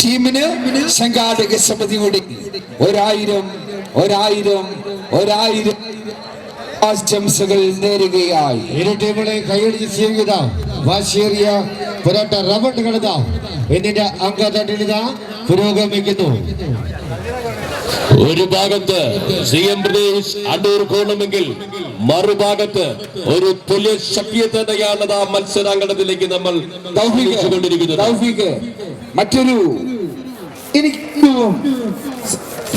ടീമിന് സംഘാടക സമിതിയുടെ 1000 ആശംസകൾ നേരുകയായി. ഇരു ടീമുകളെ കൈയടിച്ച് സ്വീകരിക്കുക. വാശിയേറിയ പോരാട്ട റൗണ്ട് കളിത എന്നിന്റെ അംഗതട്ടിലിത പുരോഗമിക്കുന്നു. ഒരു ഭാഗത്ത് CM പ്രദേശ് അടൂർ കോണമെങ്കിൽ മറുഭാഗത്ത് ഒരു തുല്യ ശക്തിയെ തന്നെയാണ് ആ മത്സരാങ്കണത്തിലേക്ക് നമ്മൾ കൊണ്ടിരിക്കുന്നത്. മറ്റൊരു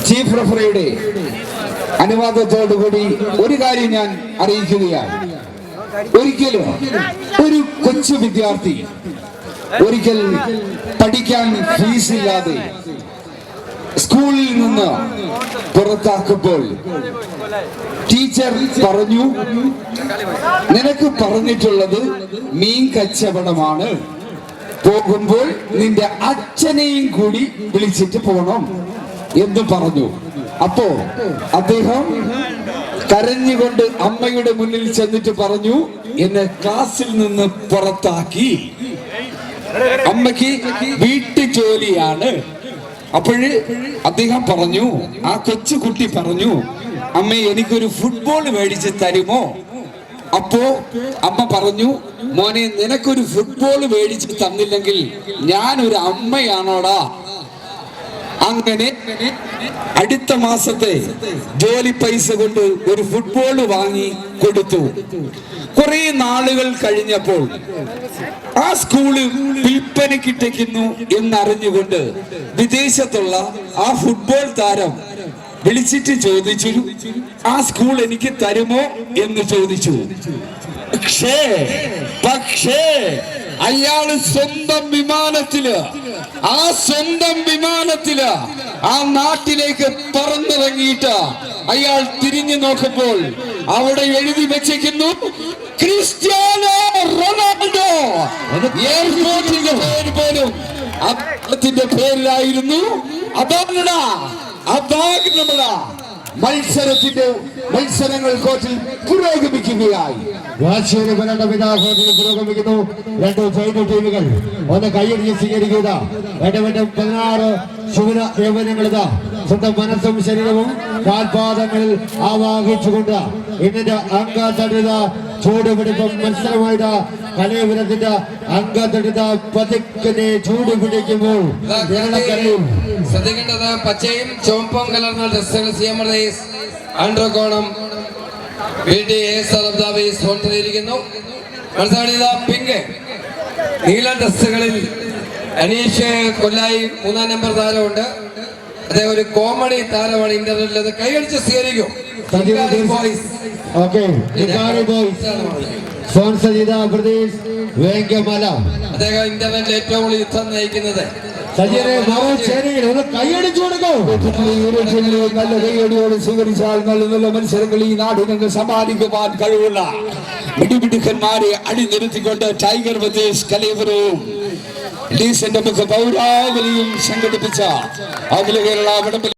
ചീഫ് റഫറിയുടെ അനുവാദത്തോടുകൂടി ഒരു കാര്യം ഞാൻ അറിയിക്കുകയാണ്. ഒരിക്കലും ഒരു കൊച്ചു വിദ്യാർത്ഥി ഒരിക്കൽ പഠിക്കാൻ ഫീസില്ലാതെ സ്കൂളിൽ നിന്ന് പുറത്താക്കുമ്പോൾ ടീച്ചർ പറഞ്ഞു, നിനക്ക് പറഞ്ഞിട്ടുള്ളത് മീൻ കച്ചവടമാണ്, പോകുമ്പോൾ നിന്റെ അച്ഛനെയും കൂടി വിളിച്ചിട്ട് പോണം എന്ന് പറഞ്ഞു. അപ്പോ അദ്ദേഹം കരഞ്ഞുകൊണ്ട് അമ്മയുടെ മുന്നിൽ ചെന്നിട്ട് പറഞ്ഞു, എന്നെ ക്ലാസ്സിൽ നിന്ന് പുറത്താക്കി, അമ്മയ്ക്ക് വീട്ടു ജോലിയാണ്. അപ്പോഴ് അദ്ദേഹം പറഞ്ഞു, ആ കൊച്ചുകുട്ടി പറഞ്ഞു, അമ്മ എനിക്കൊരു ഫുട്ബോൾ മേടിച്ച് തരുമോ? അപ്പോ അമ്മ പറഞ്ഞു, മോനെ നിനക്കൊരു ഫുട്ബോൾ മേടിച്ച് തന്നില്ലെങ്കിൽ ഞാനൊരു അമ്മയാണോടാ. അങ്ങനെ അടുത്ത മാസത്തെ ജോലി പൈസ കൊണ്ട് ഒരു ഫുട്ബോൾ വാങ്ങി കൊടുത്തു. കുറെ നാളുകൾ കഴിഞ്ഞപ്പോൾ ആ സ്കൂള് വിൽപ്പനക്കിട്ടേക്കുന്നു എന്നറിഞ്ഞുകൊണ്ട് വിദേശത്തുള്ള ആ ഫുട്ബോൾ താരം വിളിച്ചിട്ട് ചോദിച്ചു, ആ സ്കൂൾ എനിക്ക് തരുമോ എന്ന് ചോദിച്ചു. പക്ഷേ അയാള് സ്വന്തം വിമാനത്തില് ആ നാട്ടിലേക്ക് പറന്നിറങ്ങിയിട്ട് അയാൾ തിരിഞ്ഞു നോക്കുമ്പോൾ അവിടെ എഴുതി വെച്ചിരിക്കുന്നു, ക്രിസ്ത്യാനോ റൊണാൾഡോ. എയർപോർട്ടിന്റെ പേര് പോലും അദ്ദേഹത്തിന്റെ പേരിലായിരുന്നു. അതാകണ മത്സരങ്ങൾ കോർട്ടിൽ പുരോഗമിക്കുകയായി. പുരോഗമിക്കുന്നു. രണ്ട് സൈഡ് ടീമുകൾ ഒന്ന് കൈയടിച്ച് സ്വീകരിക്കുക. 16 ശുഭ യൗവനങ്ങളിതാ സ്വന്തം മനസ്സും ശരീരവും കാൽപാദങ്ങളിൽ ആവാഹിച്ചുകൊണ്ട് ഇന്നിന്റെ അംഗതടിത ചൂടുപിടിപ്പം മത്സരമായത് കലയപുരത്തിന്റെ അംഗതടിത പതിക്കനെ ചൂടുപിടിക്കുമ്പോൾ ശ്രദ്ധിക്കേണ്ടത് പച്ചയും ചുവപ്പും കലർന്ന ഡ്രസ്സുകൾ CM പ്രദേശ് അണ്ടർകോണം സ്പോൺസറിയിരിക്കുന്നു. മത്സരാളിത പിങ്ക് നീല ഡ്രസ്സുകളിൽ അനീഷ് കൊല്ലായി 3-ാം നമ്പർ താരമുണ്ട്. അദ്ദേഹം ഒരു കോമഡി താരമാണ്. ഇന്റർനെറ്റിൽ കൈയടിച്ച് സ്വീകരിക്കും. അദ്ദേഹം ഇന്റർനെറ്റിൽ ഏറ്റവും കൂടുതൽ യുദ്ധം നയിക്കുന്നത്. നല്ല കൈയടിയോട് സ്വീകരിച്ചാൽ നല്ല നല്ല മത്സരങ്ങൾ ഈ നാടിനങ്ങൾ സമ്മാനിക്കുവാൻ കഴിവുള്ള മിടുമിടുക്കന്മാരെ അണിനിരത്തിക്കൊണ്ട് ടൈഗർ പ്രദേശ് കലയപുരവും പൗരാവലിയും സംഘടിപ്പിച്ച അഖില കേരള